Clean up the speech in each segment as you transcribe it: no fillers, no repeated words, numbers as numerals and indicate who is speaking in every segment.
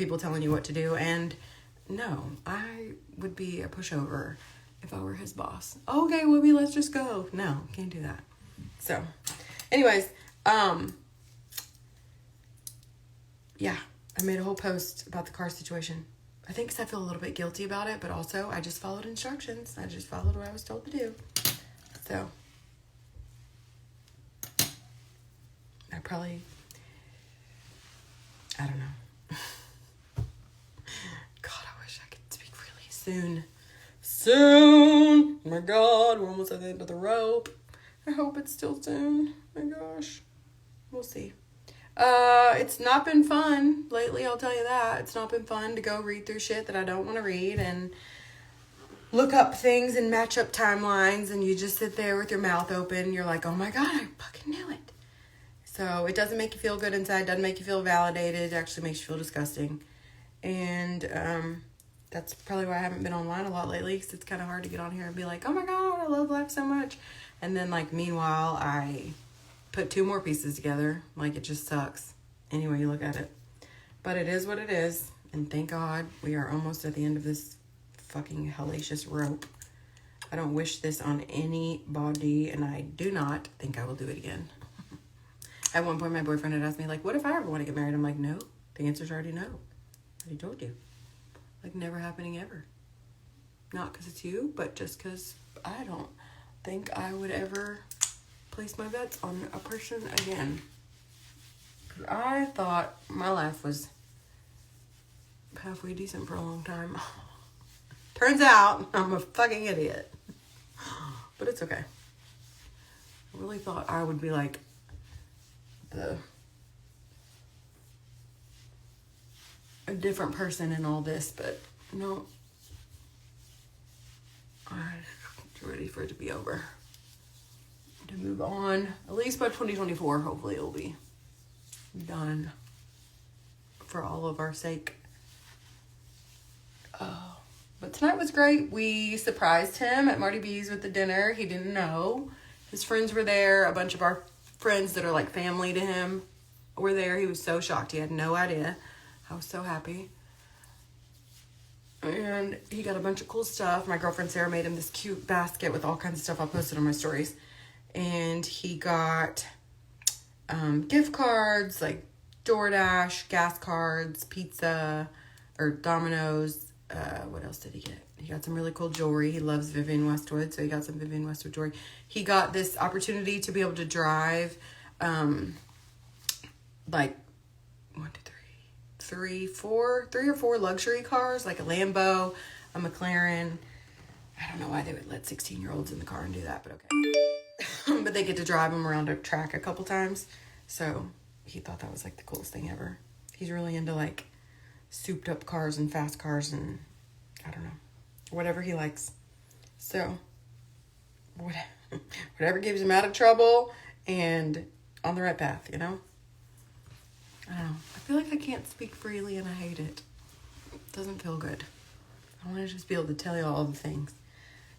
Speaker 1: people telling you what to do. And no, I would be a pushover if I were his boss. Okay, Whoopi, let's just go. No, can't do that. So, anyways, yeah, I made a whole post about the car situation. I think 'cause I feel a little bit guilty about it, but also I just followed instructions. I just followed what I was told to do. So, I don't know. God, I wish I could speak freely soon. Soon! Oh my God, we're almost at the end of the rope. I hope it's still soon. Oh my gosh. We'll see. It's not been fun lately, I'll tell you that. It's not been fun to go read through shit that I don't want to read and look up things and match up timelines, and you just sit there with your mouth open. You're like, oh my God, I fucking knew it. So it doesn't make you feel good inside, doesn't make you feel validated. It actually makes you feel disgusting. And that's probably why I haven't been online a lot lately, because it's kind of hard to get on here and be like, oh my God, I love life so much. And then, like, meanwhile, I put 2 more pieces together. Like, it just sucks. Anyway, you look at it. But it is what it is. And thank God we are almost at the end of this fucking hellacious rope. I don't wish this on anybody, and I do not think I will do it again. At one point, my boyfriend had asked me, like, what if I ever want to get married? I'm like, no. The answer's already no. I already told you. Like, never happening ever. Not because it's you, but just because I don't think I would ever place my bets on a person again. I thought my life was halfway decent for a long time. Turns out I'm a fucking idiot. But it's okay. I really thought I would be like a different person in all this, but no. I'm ready for it to be over. To move on. At least by 2024, hopefully it'll be done for all of our sake. Oh, but tonight was great. We surprised him at Marty B's with the dinner. He didn't know. His friends were there. A bunch of our friends that are like family to him were there. He was so shocked. He had no idea. I was so happy. And he got a bunch of cool stuff. My girlfriend Sarah made him this cute basket with all kinds of stuff. I'll post it on my stories. And he got gift cards, like DoorDash, gas cards, pizza, or Domino's. What else did he get? He got some really cool jewelry. He loves Vivienne Westwood, so he got some Vivienne Westwood jewelry. He got this opportunity to be able to drive, like, 3 or 4 luxury cars, like a Lambo, a McLaren. I don't know why they would let 16-year-olds in the car and do that, but okay. But they get to drive them around a track a couple times. So he thought that was like the coolest thing ever. He's really into like souped up cars and fast cars and I don't know, whatever he likes. So whatever keeps him out of trouble and on the right path, you know? I don't know. I feel like I can't speak freely and I hate it. It doesn't feel good. I want to just be able to tell you all the things.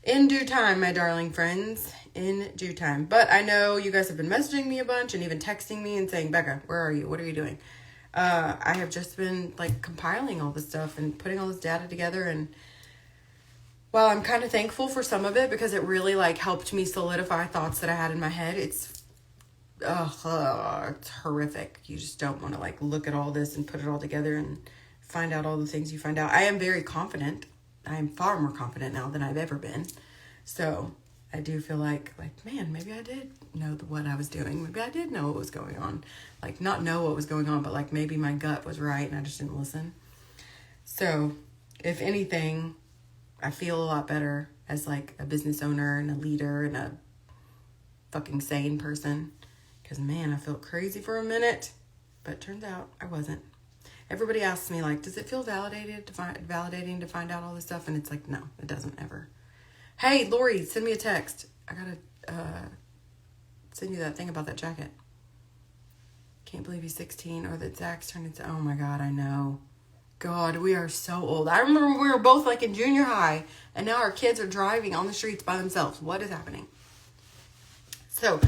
Speaker 1: In due time, my darling friends. In due time. But I know you guys have been messaging me a bunch and even texting me and saying, Becca, where are you? What are you doing? I have just been like compiling all this stuff and putting all this data together. And while I'm kind of thankful for some of it because it really like helped me solidify thoughts that I had in my head, it's horrific. You just don't want to like look at all this and put it all together and find out all the things you find out. I am very confident. I am far more confident now than I've ever been. So I do feel like, man, maybe I did know what I was doing. Maybe I did know what was going on. Like, not know what was going on, but like maybe my gut was right and I just didn't listen. So if anything, I feel a lot better as like a business owner and a leader and a fucking sane person. Because, man, I felt crazy for a minute. But it turns out I wasn't. Everybody asks me, like, does it feel validating to find out all this stuff? And it's like, no, it doesn't ever. Hey, Lori, send me a text. I got to send you that thing about that jacket. Can't believe he's 16 or that Zach's turned into... Oh, my God, I know. God, we are so old. I remember we were both, like, in junior high. And now our kids are driving on the streets by themselves. What is happening? So...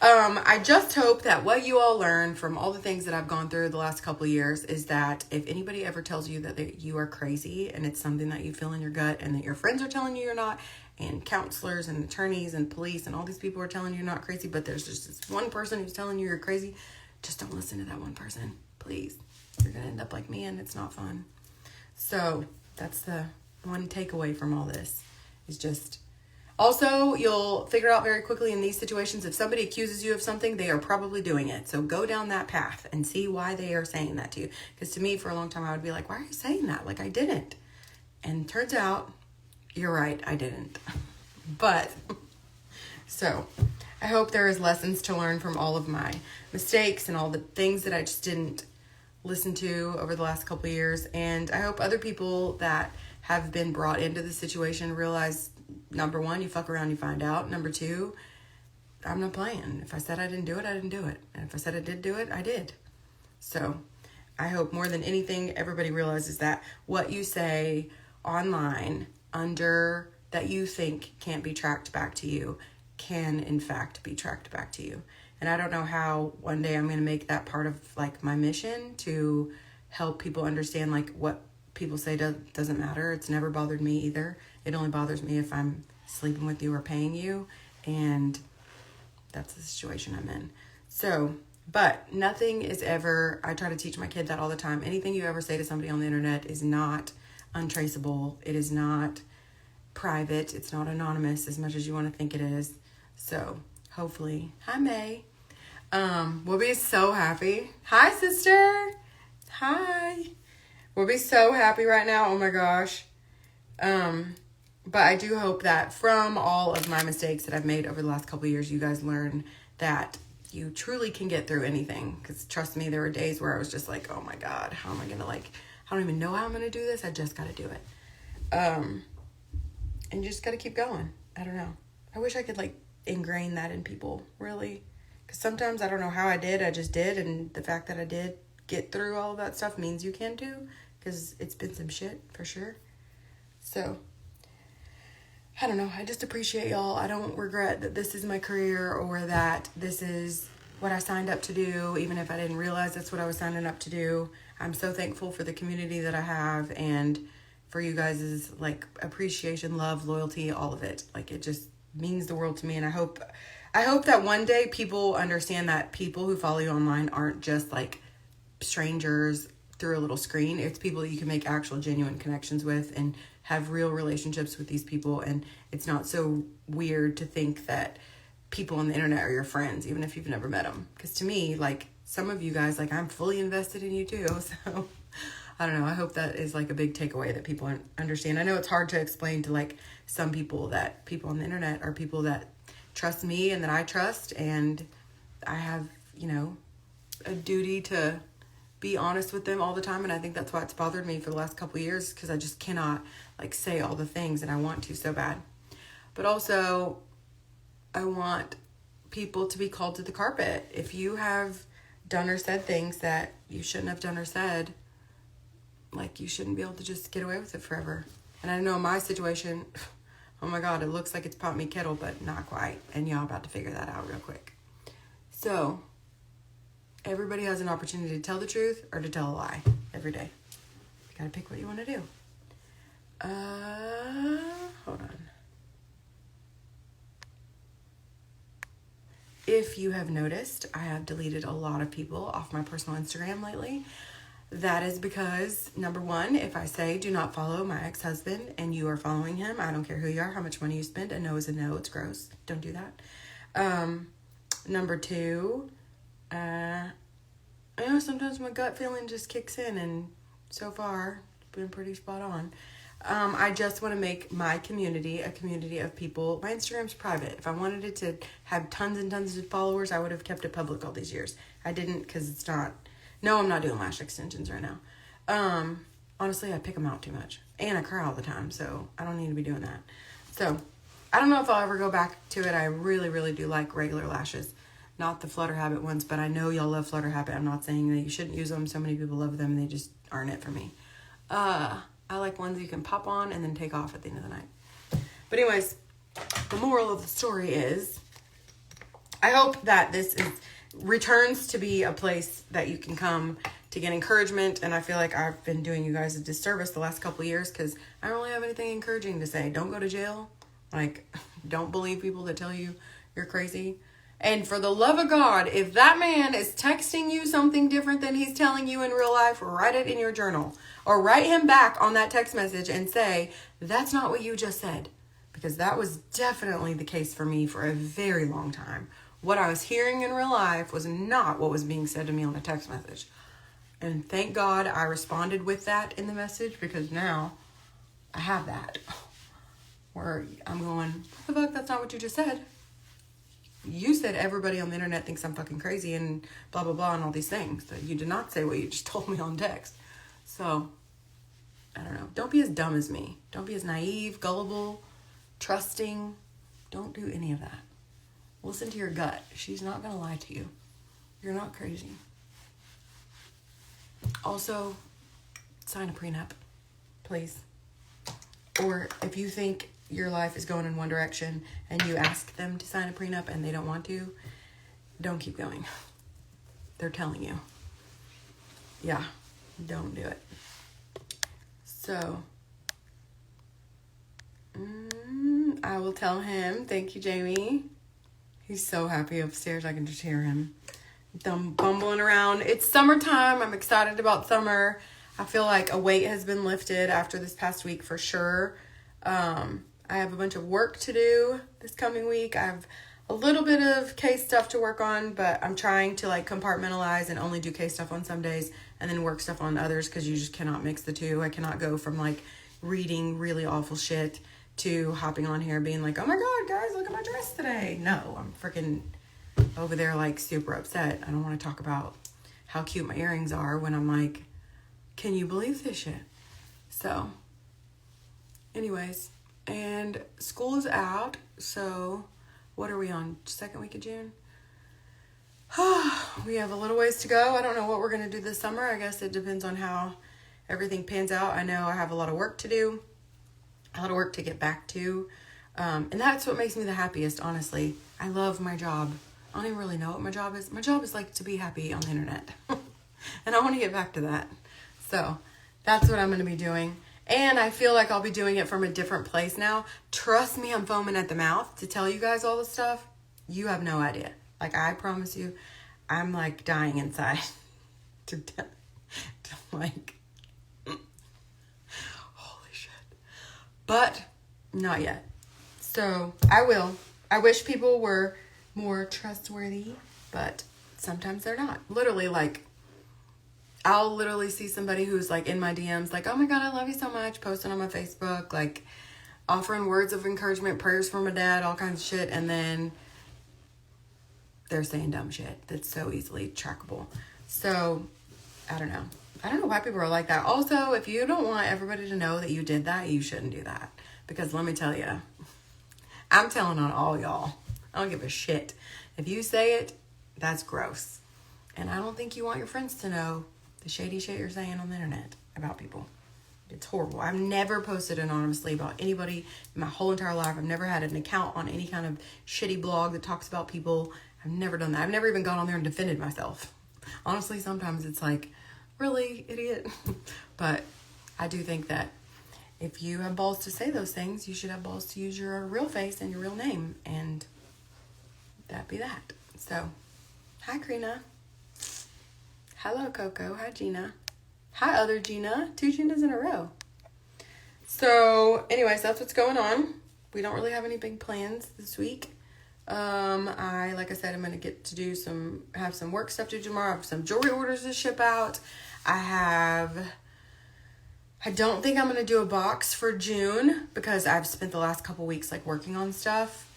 Speaker 1: I just hope that what you all learn from all the things that I've gone through the last couple of years is that if anybody ever tells you that you are crazy and it's something that you feel in your gut and that your friends are telling you you're not, and counselors and attorneys and police and all these people are telling you you're not crazy, but there's just this one person who's telling you you're crazy, just don't listen to that one person, please. You're going to end up like me and it's not fun. So that's the one takeaway from all this is just... Also, you'll figure out very quickly in these situations, if somebody accuses you of something, they are probably doing it. So go down that path and see why they are saying that to you. Because to me, for a long time, I would be like, why are you saying that? Like, I didn't. And turns out, you're right, I didn't. But, so, I hope there is lessons to learn from all of my mistakes and all the things that I just didn't listen to over the last couple of years. And I hope other people that have been brought into the situation realize, number one, you fuck around, you find out. Number two, I'm not playing. If I said I didn't do it, I didn't do it. And if I said I did do it, I did. So I hope more than anything, everybody realizes that what you say online under that you think can't be tracked back to you can in fact be tracked back to you. And I don't know how one day I'm going to make that part of like my mission to help people understand like what people say doesn't matter. It's never bothered me either. It only bothers me if I'm sleeping with you or paying you, and that's the situation I'm in. So, but nothing is ever, I try to teach my kid that all the time. Anything you ever say to somebody on the internet is not untraceable. It is not private. It's not anonymous as much as you want to think it is. So hopefully, hi May. We'll be so happy. Hi sister. Hi. We'll be so happy right now. Oh my gosh. But I do hope that from all of my mistakes that I've made over the last couple of years, you guys learn that you truly can get through anything. Because trust me, there were days where I was just like, oh my God, how am I going to I don't even know how I'm going to do this. I just got to do it. And you just got to keep going. I don't know. I wish I could ingrain that in people, really. Because sometimes I don't know how I did. I just did. And the fact that I did get through all of that stuff means you can too. Because it's been some shit for sure. So, I don't know. I just appreciate y'all. I don't regret that this is my career or that this is what I signed up to do, even if I didn't realize that's what I was signing up to do. I'm so thankful for the community that I have and for you guys' appreciation, love, loyalty, all of it. It just means the world to me. And I hope that one day people understand that people who follow you online aren't just strangers through a little screen. It's people that you can make actual genuine connections with and have real relationships with these people. And it's not so weird to think that people on the internet are your friends, even if you've never met them. Because to me, some of you guys, I'm fully invested in you too. So I don't know. I hope that is a big takeaway that people understand. I know it's hard to explain to some people that people on the internet are people that trust me and that I trust. And I have, a duty to be honest with them all the time. And I think that's why it's bothered me for the last couple of years, because I just cannot say all the things and I want to so bad. But also I want people to be called to the carpet. If you have done or said things that you shouldn't have done or said, you shouldn't be able to just get away with it forever. And I know my situation, oh my God, it looks like it's pot me kettle, but not quite. And y'all about to figure that out real quick. So everybody has an opportunity to tell the truth or to tell a lie every day. You gotta pick what you want to do. Hold on. If you have noticed, I have deleted a lot of people off my personal Instagram lately. That is because, number one, if I say do not follow my ex-husband and you are following him, I don't care who you are, how much money you spend, a no is a no, it's gross. Don't do that. Number two, I know sometimes my gut feeling just kicks in, and so far it's been pretty spot on. I just want to make my community a community of people. My Instagram's private. If I wanted it to have tons and tons of followers, I would have kept it public all these years. I didn't because it's not. No, I'm not doing lash extensions right now. Honestly, I pick them out too much. And I cry all the time, so I don't need to be doing that. So, I don't know if I'll ever go back to it. I really, really do like regular lashes. Not the Flutter Habit ones, but I know y'all love Flutter Habit. I'm not saying that you shouldn't use them. So many people love them, and they just aren't it for me. I like ones you can pop on and then take off at the end of the night. But anyways, the moral of the story is I hope that this returns to be a place that you can come to get encouragement. And I feel like I've been doing you guys a disservice the last couple of years because I don't really have anything encouraging to say. Don't go to jail. Like, don't believe people that tell you you're crazy. And for the love of God, if that man is texting you something different than he's telling you in real life, write it in your journal. Or write him back on that text message and say, that's not what you just said. Because that was definitely the case for me for a very long time. What I was hearing in real life was not what was being said to me on a text message. And thank God I responded with that in the message, because now I have that. Where I'm going, what the fuck, that's not what you just said. You said everybody on the internet thinks I'm fucking crazy and blah, blah, blah, and all these things. But you did not say what you just told me on text. So, I don't know. Don't be as dumb as me. Don't be as naive, gullible, trusting. Don't do any of that. Listen to your gut. She's not going to lie to you. You're not crazy. Also, sign a prenup, please. Or if you think your life is going in one direction and you ask them to sign a prenup and they don't want to, don't keep going. They're telling you. Yeah, don't do it. So, I will tell him. Thank you, Jamie. He's so happy upstairs. I can just hear him bumbling around. It's summertime. I'm excited about summer. I feel like a weight has been lifted after this past week for sure. I have a bunch of work to do this coming week. I have a little bit of case stuff to work on, but I'm trying to like compartmentalize and only do case stuff on some days and then work stuff on others, because you just cannot mix the two. I cannot go from like reading really awful shit to hopping on here being like, oh my God, guys, look at my dress today. No, I'm freaking over there like super upset. I don't want to talk about how cute my earrings are when I'm like, can you believe this shit? So, anyways, and school is out, so what are we on? Second week of June? We have a little ways to go. I don't know what we're going to do this summer. I guess it depends on how everything pans out. I know I have a lot of work to do, a lot of work to get back to, and that's what makes me the happiest, honestly. I love my job. I don't even really know what my job is. My job is like to be happy on the internet, and I want to get back to that. So that's what I'm going to be doing. And I feel like I'll be doing it from a different place now. Trust me, I'm foaming at the mouth to tell you guys all this stuff. You have no idea. Like, I promise you, I'm like dying inside to like, holy shit. But not yet. So I will. I wish people were more trustworthy, but sometimes they're not. Literally, like, I'll literally see somebody who's like in my DMs, like, oh my God, I love you so much, posting on my Facebook, like offering words of encouragement, prayers for my dad, all kinds of shit. And then they're saying dumb shit that's so easily trackable. So I don't know. I don't know why people are like that. Also, if you don't want everybody to know that you did that, you shouldn't do that. Because let me tell you, I'm telling on all y'all. I don't give a shit. If you say it, that's gross. And I don't think you want your friends to know the shady shit you're saying on the internet about people. It's horrible. I've never posted anonymously about anybody in my whole entire life. I've never had an account on any kind of shitty blog that talks about people. I've never done that. I've never even gone on there and defended myself. Honestly, sometimes it's like, really, idiot? But I do think that if you have balls to say those things, you should have balls to use your real face and your real name. And that be that. So, hi, Karina. Hello, Coco. Hi, Gina. Hi, other Gina. 2 Ginas in a row. So, anyways, that's what's going on. We don't really have any big plans this week. Like I said, I'm going to get to have some work stuff to do tomorrow. I have some jewelry orders to ship out. I don't think I'm going to do a box for June because I've spent the last couple weeks like working on stuff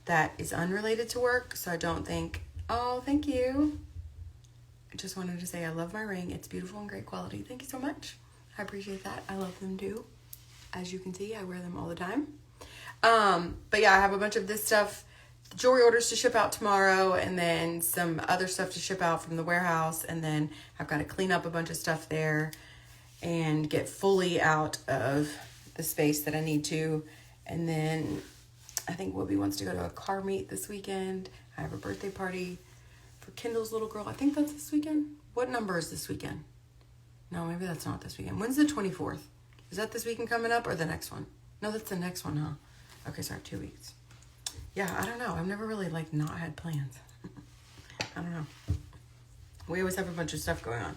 Speaker 1: that is unrelated to work. So I don't think, oh, thank you. I just wanted to say I love my ring. It's beautiful and great quality. Thank you so much. I appreciate that. I love them too. As you can see, I wear them all the time. But yeah, I have a bunch of this stuff, jewelry orders to ship out tomorrow, and then some other stuff to ship out from the warehouse. And then I've got to clean up a bunch of stuff there and get fully out of the space that I need to. And then I think Whoopi wants to go to a car meet this weekend. I have a birthday party for Kendall's little girl. I think that's this weekend. What number is this weekend? No, maybe that's not this weekend. When's the 24th? Is that this weekend coming up or the next one? No, that's the next one, huh? Okay, sorry, 2 weeks. Yeah, I don't know. I've never really, like, not had plans. I don't know. We always have a bunch of stuff going on.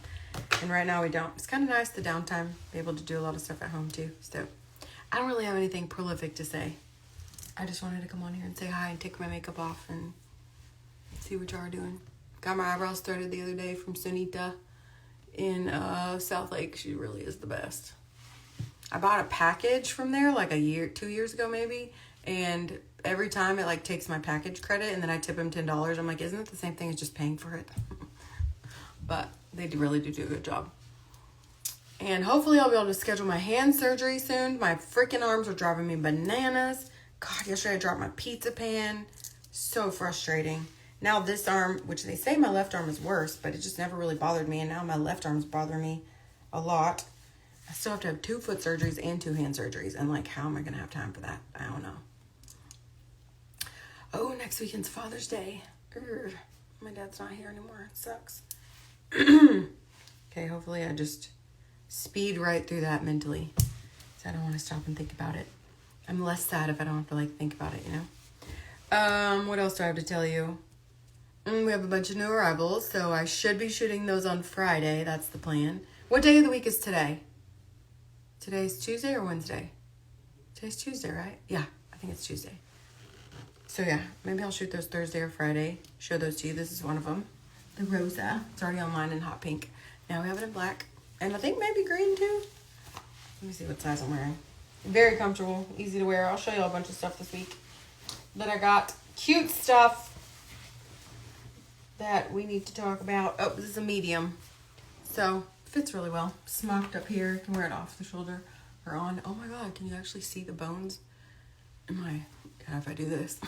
Speaker 1: And right now we don't. It's kind of nice, the downtime, be able to do a lot of stuff at home, too. So, I don't really have anything prolific to say. I just wanted to come on here and say hi and take my makeup off and see what y'all are doing. Got my eyebrows threaded the other day from Sunita in South Lake. She really is the best. I bought a package from there like 2 years ago maybe, and every time it like takes my package credit and then I tip them $10. I'm like, isn't it the same thing as just paying for it? But they really do a good job. And hopefully I'll be able to schedule my hand surgery soon. My freaking arms are driving me bananas. God, yesterday I dropped my pizza pan. So frustrating. Now this arm, which they say my left arm is worse, but it just never really bothered me. And now my left arm's bothering me a lot. I still have to have 2 foot surgeries and 2 hand surgeries. And like, how am I going to have time for that? I don't know. Oh, next weekend's Father's Day. Urgh. My dad's not here anymore. It sucks. Okay, hopefully I just speed right through that mentally. So I don't want to stop and think about it. I'm less sad if I don't have to like think about it, you know? What else do I have to tell you? We have a bunch of new arrivals, so I should be shooting those on Friday. That's the plan. What day of the week is today? Today's Tuesday or Wednesday? Today's Tuesday, right? Yeah, I think it's Tuesday. So yeah, maybe I'll shoot those Thursday or Friday. Show those to you. This is one of them. The Rosa. It's already online in hot pink. Now we have it in black. And I think maybe green too. Let me see what size I'm wearing. Very comfortable. Easy to wear. I'll show you a bunch of stuff this week that I got. Cute stuff that we need to talk about. Oh, this is a medium. So, fits really well. Smocked up here. Can wear it off the shoulder or on. Oh my God, can you actually see the bones? God, if I do this.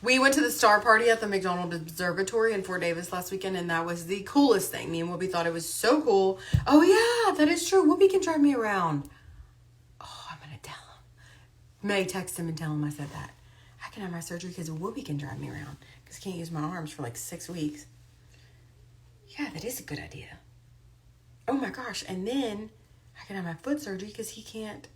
Speaker 1: We went to the star party at the McDonald Observatory in Fort Davis last weekend, and that was the coolest thing. Me and Whoopi thought it was so cool. Oh yeah, that is true. Whoopi can drive me around. Oh, I'm going to tell him. May text him and tell him I said that. I can have my surgery because Whoopi can drive me around because I can't use my arms for like 6 weeks. Yeah, that is a good idea. Oh my gosh. And then I can have my foot surgery because he can't.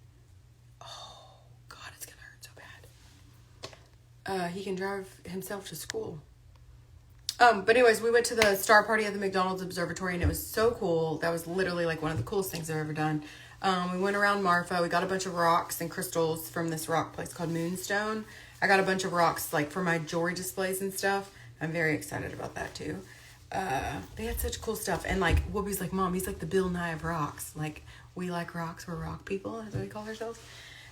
Speaker 1: Oh, God, it's going to hurt so bad. He can drive himself to school. But anyways, we went to the star party at the McDonald's Observatory, and it was so cool. That was literally like one of the coolest things I've ever done. We went around Marfa. We got a bunch of rocks and crystals from this rock place called Moonstone. I got a bunch of rocks like for my jewelry displays and stuff. I'm very excited about that too. They had such cool stuff. And like Whoopi's like, Mom, he's like the Bill Nye of rocks. Like, we like rocks, we're rock people. That's what we call ourselves.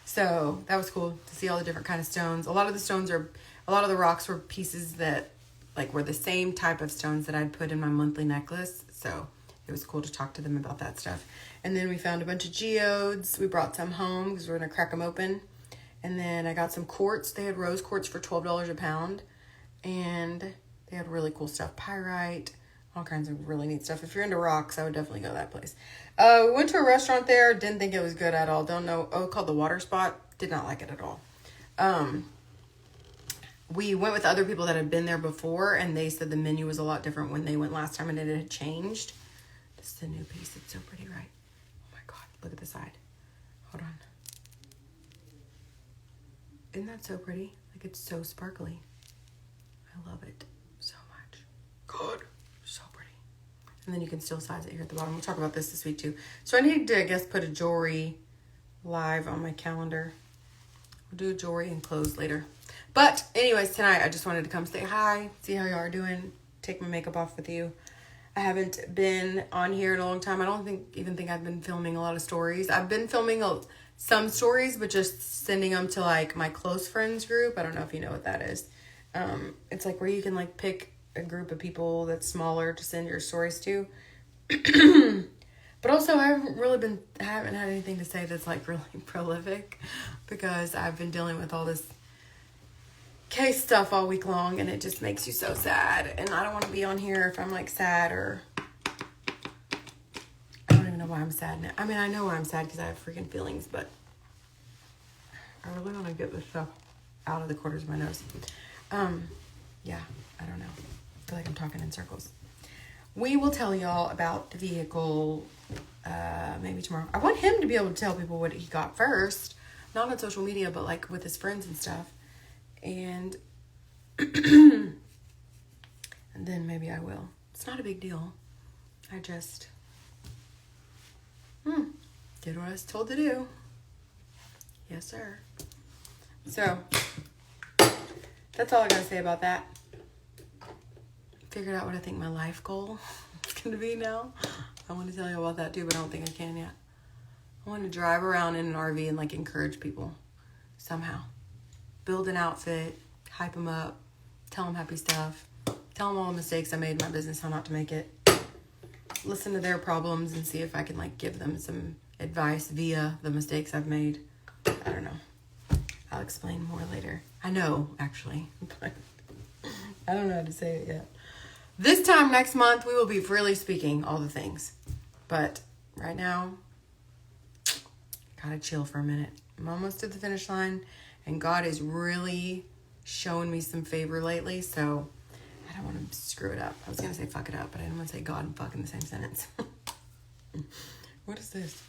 Speaker 1: So that was cool to see all the different kind of stones. A lot of the rocks were pieces that like were the same type of stones that I'd put in my monthly necklace. So it was cool to talk to them about that stuff. And then we found a bunch of geodes. We brought some home because we're going to crack them open. And then I got some quartz. They had rose quartz for $12 a pound. And they had really cool stuff. Pyrite, all kinds of really neat stuff. If you're into rocks, I would definitely go to that place. We went to a restaurant there. Didn't think it was good at all. Don't know. Oh, called the Water Spot. Did not like it at all. We went with other people that had been there before, and they said the menu was a lot different when they went last time, and it had changed. This is a new piece. It's so pretty, right? Oh my God. Look at the side. Hold on. Isn't that so pretty? Like, it's so sparkly. I love it so much. God, so pretty. And then you can still size it here at the bottom. We'll talk about this week too. So I need to, I guess, put a jewelry live on my calendar. We'll do jewelry and clothes later. But anyways, tonight I just wanted to come say hi, see how y'all are doing, take my makeup off with you. I haven't been on here in a long time. I don't even think I've been filming a lot of stories. I've been filming some stories, but just sending them to like my close friends group. I don't know if you know what that is. It's like where you can like pick a group of people that's smaller to send your stories to. But also I haven't had anything to say that's like really prolific because I've been dealing with all this case stuff all week long, and it just makes you so sad. And I don't want to be on here if I'm like sad, or I don't even know why I'm sad now. I mean, I know why I'm sad because I have freaking feelings, but I really want to get this stuff out of the corners of my nose. Yeah, I don't know. I feel like I'm talking in circles. We will tell y'all about the vehicle maybe tomorrow. I want him to be able to tell people what he got first. Not on social media, but like with his friends and stuff. And and then maybe I will. It's not a big deal. I just did what I was told to do. Yes, sir. So that's all I gotta say about that. Figured out what I think my life goal is gonna be now. I want to tell you about that too, but I don't think I can yet. I want to drive around in an RV and like encourage people somehow. Build an outfit, hype them up, tell them happy stuff, tell them all the mistakes I made in my business, how not to make it. Listen to their problems and see if I can like give them some advice via the mistakes I've made. I don't know. I'll explain more later. I know, actually, but I don't know how to say it yet. This time next month, we will be freely speaking all the things. But right now, gotta chill for a minute. I'm almost at the finish line, and God is really showing me some favor lately, so I don't want to screw it up. I was gonna say fuck it up, but I didn't want to say God and fuck in the same sentence. What is this?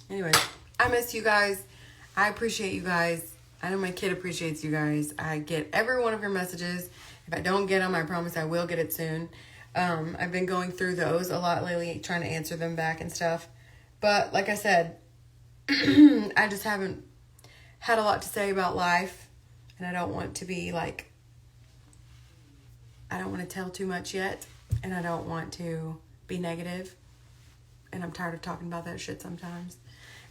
Speaker 1: Anyways, I miss you guys. I appreciate you guys. I know my kid appreciates you guys. I get every one of your messages. If I don't get them, I promise I will get it soon. I've been going through those a lot lately, trying to answer them back and stuff. But like I said, I just haven't had a lot to say about life. And I don't want to be like, I don't want to tell too much yet. And I don't want to be negative. And I'm tired of talking about that shit sometimes.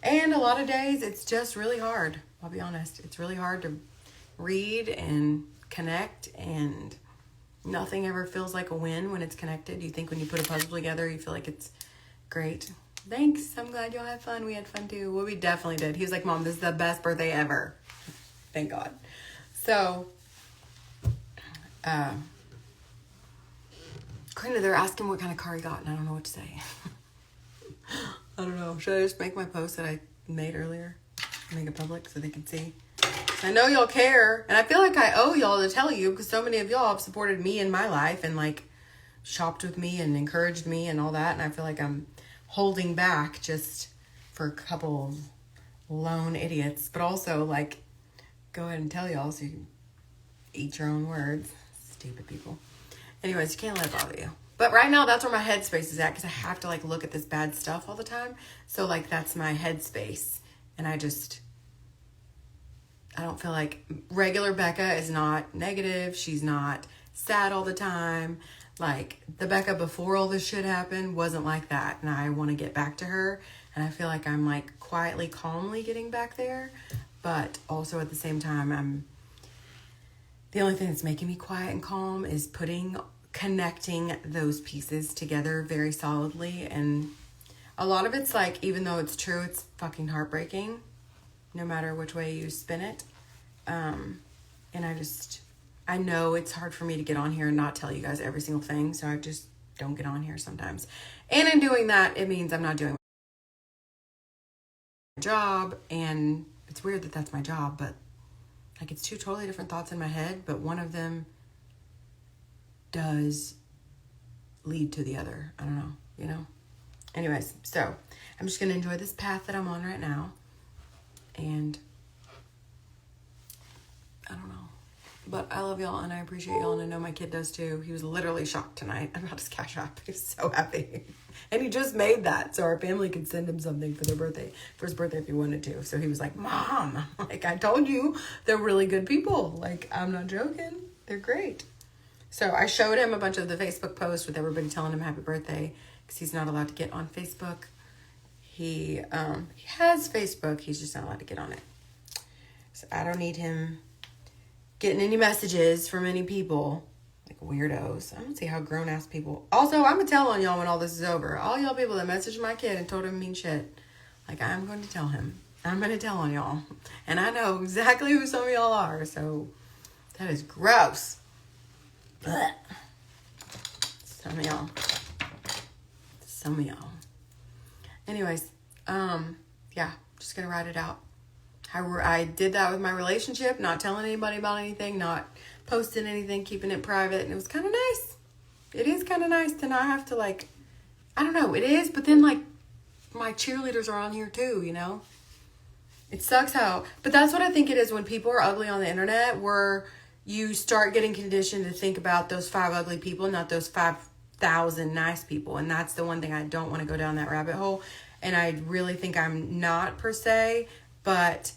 Speaker 1: And a lot of days, it's just really hard. I'll be honest. It's really hard to read and connect, and nothing ever feels like a win when it's connected. You think when you put a puzzle together, you feel like it's great. Thanks. I'm glad y'all had fun. We had fun too. Well, we definitely did. He was like, Mom, this is the best birthday ever. Thank God. So, kind of, they're asking what kind of car he got, and I don't know what to say. I don't know. Should I just make my post that I made earlier? Make it public so they can see? I know y'all care, and I feel like I owe y'all to tell you, because so many of y'all have supported me in my life and like shopped with me and encouraged me and all that, and I feel like I'm holding back just for a couple lone idiots, but also like go ahead and tell y'all so you can eat your own words. Stupid people. Anyways, you can't let it bother you. But right now, that's where my headspace is at, because I have to like look at this bad stuff all the time. So like that's my headspace, and I don't feel like regular Becca is not negative. She's not sad all the time. Like the Becca before all this shit happened wasn't like that. And I want to get back to her. And I feel like I'm like quietly, calmly getting back there. But also at the same time, the only thing that's making me quiet and calm is connecting those pieces together very solidly. And a lot of it's like, even though it's true, it's fucking heartbreaking, no matter which way you spin it. And I know it's hard for me to get on here and not tell you guys every single thing, so I just don't get on here sometimes. And in doing that, it means I'm not doing my job, and it's weird that that's my job, but like it's two totally different thoughts in my head, but one of them does lead to the other. I don't know, you know? Anyways, so I'm just going to enjoy this path that I'm on right now. And I don't know. But I love y'all and I appreciate y'all, and I know my kid does too. He was literally shocked tonight about his Cash App. He was so happy. And he just made that so our family could send him something for his birthday if he wanted to. So he was like, Mom, like I told you, they're really good people. Like, I'm not joking. They're great. So I showed him a bunch of the Facebook posts with everybody telling him happy birthday, because he's not allowed to get on Facebook. He has Facebook. He's just not allowed to get on it. So I don't need him getting any messages from any people, like weirdos. I don't see how grown-ass people... Also, I'm going to tell on y'all when all this is over. All y'all people that messaged my kid and told him mean shit, like, I'm going to tell him. I'm going to tell on y'all. And I know exactly who some of y'all are, so that is gross. Blech. Some of y'all. Anyways, yeah, just going to ride it out. I did that with my relationship, not telling anybody about anything, not posting anything, keeping it private. And it was kind of nice. It is kind of nice to not have to, like, I don't know, it is. But then, like, my cheerleaders are on here too, you know? It sucks how, but that's what I think it is when people are ugly on the internet, where you start getting conditioned to think about those 5 ugly people, not those 5,000 nice people. And that's the one thing I don't want to go down that rabbit hole. And I really think I'm not per se, but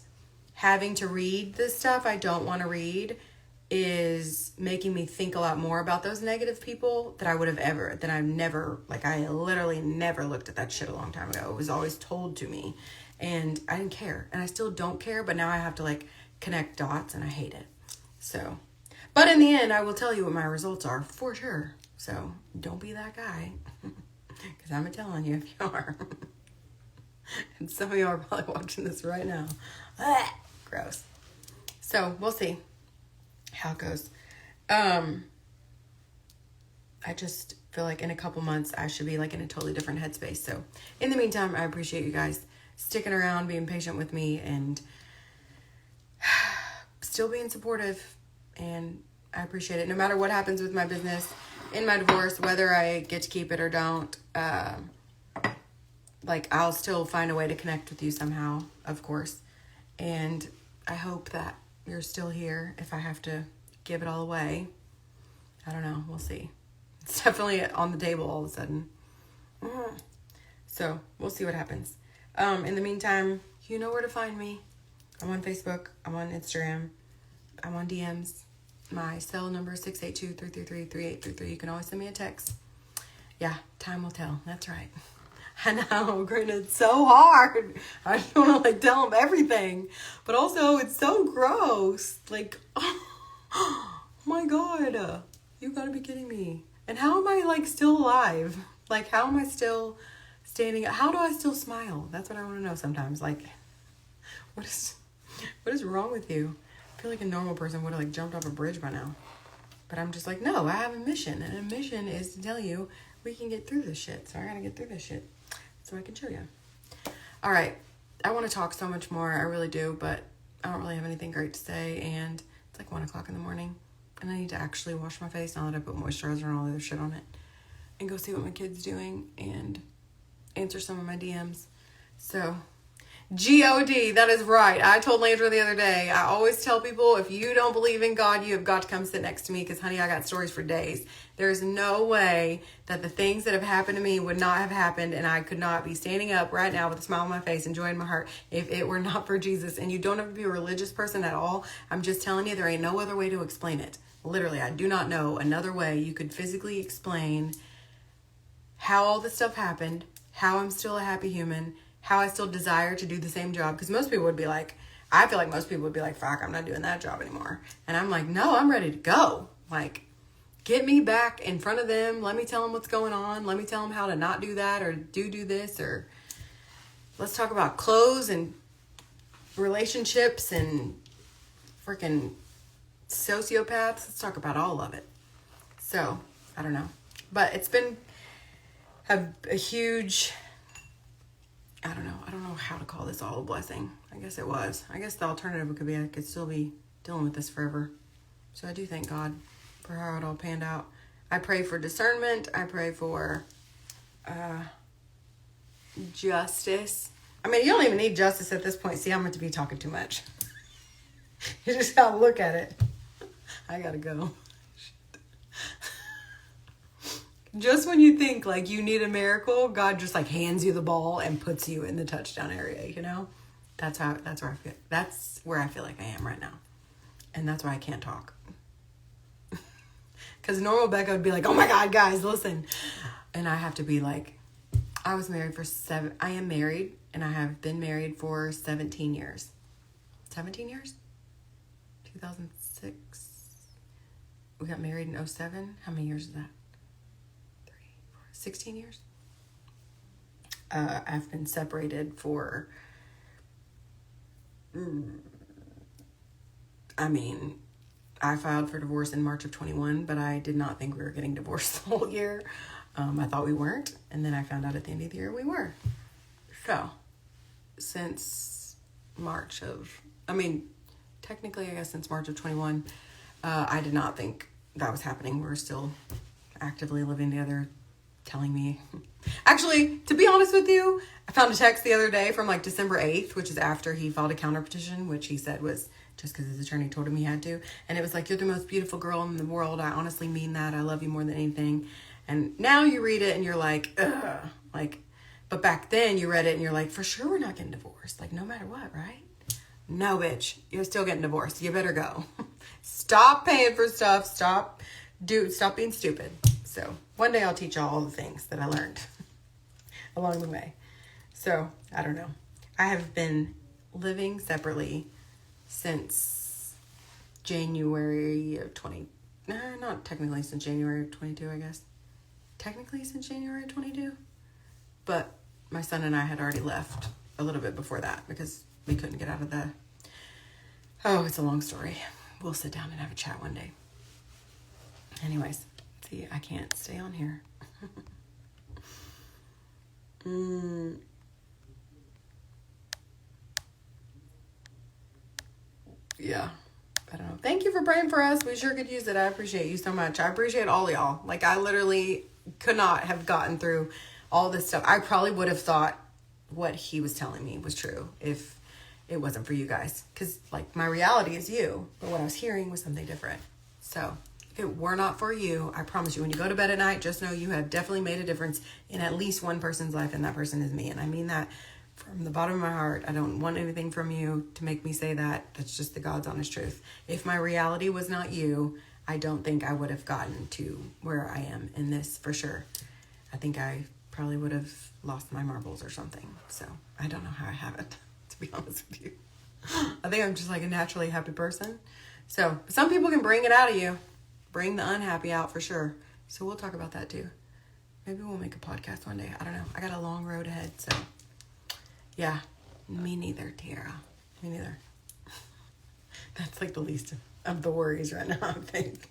Speaker 1: having to read this stuff I don't want to read is making me think a lot more about those negative people that I literally never looked at that shit a long time ago. It was always told to me and I didn't care, and I still don't care, but now I have to like connect dots and I hate it. So, but in the end, I will tell you what my results are for sure. So don't be that guy, because I'm telling you if you are. And some of you are probably watching this right now. Gross. So we'll see how it goes. I just feel like in a couple months I should be like in a totally different headspace. So in the meantime, I appreciate you guys sticking around, being patient with me, and still being supportive. And I appreciate it. No matter what happens with my business, in my divorce, whether I get to keep it or don't, like I'll still find a way to connect with you somehow, of course. And I hope that you're still here if I have to give it all away. I don't know. We'll see. It's definitely on the table all of a sudden. So we'll see what happens. In the meantime, you know where to find me. I'm on Facebook. I'm on Instagram. I'm on DMs. My cell number is 682-333-3833. You can always send me a text. Yeah, time will tell. That's right. I know, granted, it's so hard. I don't want to like tell them everything, but also it's so gross. Like, oh my God, you gotta be kidding me. And how am I like still alive? Like, how am I still standing? How do I still smile? That's what I want to know sometimes. Like, what is wrong with you? I feel like a normal person would have like jumped off a bridge by now. But I'm just like, no, I have a mission. And a mission is to tell you we can get through this shit. So I gotta get through this shit so I can show you. All right. I want to talk so much more. I really do, but I don't really have anything great to say. And it's like 1 o'clock in the morning. And I need to actually wash my face now that I put moisturizer and all the other shit on it. And go see what my kid's doing and answer some of my DMs. So, G-O-D, that is right. I told Landra the other day, I always tell people, if you don't believe in God, you have got to come sit next to me, because, honey, I got stories for days. There's no way that the things that have happened to me would not have happened, and I could not be standing up right now with a smile on my face, enjoying my heart, if it were not for Jesus. And you don't have to be a religious person at all. I'm just telling you, there ain't no other way to explain it. Literally, I do not know another way you could physically explain how all this stuff happened, how I'm still a happy human, how I still desire to do the same job. Because most people would be like, I feel like most people would be like, fuck, I'm not doing that job anymore. And I'm like, no, I'm ready to go. Like, get me back in front of them. Let me tell them what's going on. Let me tell them how to not do that or do this. Or let's talk about clothes and relationships and freaking sociopaths. Let's talk about all of it. So, I don't know. But it's been a huge... I don't know how to call this all a blessing. I guess it was. I guess the alternative could be I could still be dealing with this forever. So I do thank God for how it all panned out. I pray for discernment. I pray for justice. I mean, you don't even need justice at this point. See, I'm meant to be talking too much. You just gotta look at it. I gotta go. Just when you think like you need a miracle, God just like hands you the ball and puts you in the touchdown area, you know? That's where I feel. That's where I feel like I am right now. And that's why I can't talk. Because normal Becca would be like, oh my God, guys, listen. And I have to be like, I am married, and I have been married for 17 years. 17 years? 2006. We got married in 2007. How many years is that? 16 years. I've been separated for, I filed for divorce in March of 21, but I did not think we were getting divorced the whole year. I thought we weren't, and then I found out at the end of the year we were. So, since technically, I guess since March of 21, I did not think that was happening. We're still actively living together, telling me. Actually, to be honest with you, I found a text the other day from like December 8th, which is after he filed a counter petition, which he said was just because his attorney told him he had to. And it was like, "You're the most beautiful girl in the world. I honestly mean that. I love you more than anything." And now you read it and you're like, ugh. Like, but back then you read it and you're like, for sure we're not getting divorced. Like, no matter what, right? No, bitch. You're still getting divorced. You better go. Stop paying for stuff. Stop being stupid. So one day I'll teach y'all all the things that I learned along the way. So I don't know. I have been living separately since January of not technically since January of 22, I guess. Technically since January of 22. But my son and I had already left a little bit before that because we couldn't get out of the... Oh, it's a long story. We'll sit down and have a chat one day. Anyways, see, I can't stay on here. Yeah. I don't know. Thank you for praying for us. We sure could use it. I appreciate you so much. I appreciate all y'all. Like, I literally could not have gotten through all this stuff. I probably would have thought what he was telling me was true if it wasn't for you guys. Because, like, my reality is you. But what I was hearing was something different. So, if it were not for you, I promise you, when you go to bed at night, just know you have definitely made a difference in at least one person's life, and that person is me. And I mean that from the bottom of my heart. I don't want anything from you to make me say that. That's just the God's honest truth. If my reality was not you, I don't think I would have gotten to where I am in this for sure. I think I probably would have lost my marbles or something. So I don't know how I have it, to be honest with you. I think I'm just like a naturally happy person. So some people can bring it out of you. Bring the unhappy out for sure. So we'll talk about that too. Maybe we'll make a podcast one day. I don't know. I got a long road ahead. So yeah, me neither, Tiara. Me neither. That's like the least of the worries right now, I think.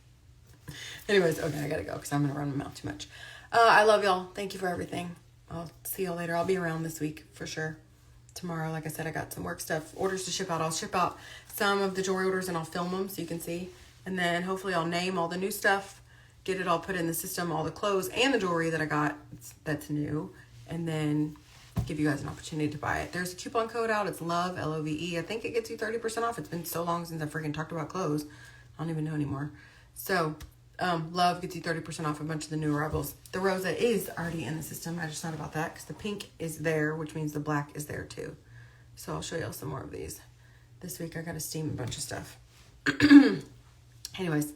Speaker 1: Anyways, okay, I gotta go because I'm gonna run my mouth too much. I love y'all. Thank you for everything. I'll see y'all later. I'll be around this week for sure. Tomorrow, like I said, I got some work stuff, orders to ship out. I'll ship out some of the jewelry orders and I'll film them so you can see. And then hopefully I'll name all the new stuff, get it all put in the system, all the clothes and the jewelry that I got that's new. And then give you guys an opportunity to buy it. There's a coupon code out. It's LOVE, LOVE. I think it gets you 30% off. It's been so long since I freaking talked about clothes. I don't even know anymore. So, LOVE gets you 30% off a bunch of the new arrivals. The Rosa is already in the system. I just thought about that because the pink is there, which means the black is there too. So I'll show y'all some more of these. This week I got to steam a bunch of stuff. Anyways,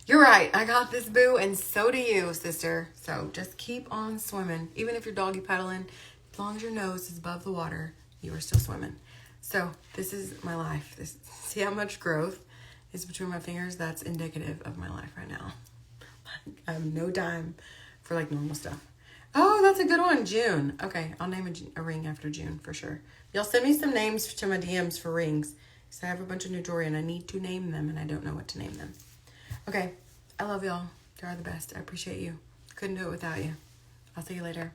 Speaker 1: you're right. I got this, boo, and so do you, sister. So just keep on swimming. Even if you're doggy paddling, as long as your nose is above the water, you are still swimming. So this is my life. See how much growth is between my fingers? That's indicative of my life right now. I have no time for like normal stuff. Oh, that's a good one. June. Okay, I'll name a ring after June for sure. Y'all send me some names to my DMs for rings. So I have a bunch of new jewelry and I need to name them and I don't know what to name them. Okay, I love y'all. You're the best. I appreciate you. Couldn't do it without you. I'll see you later.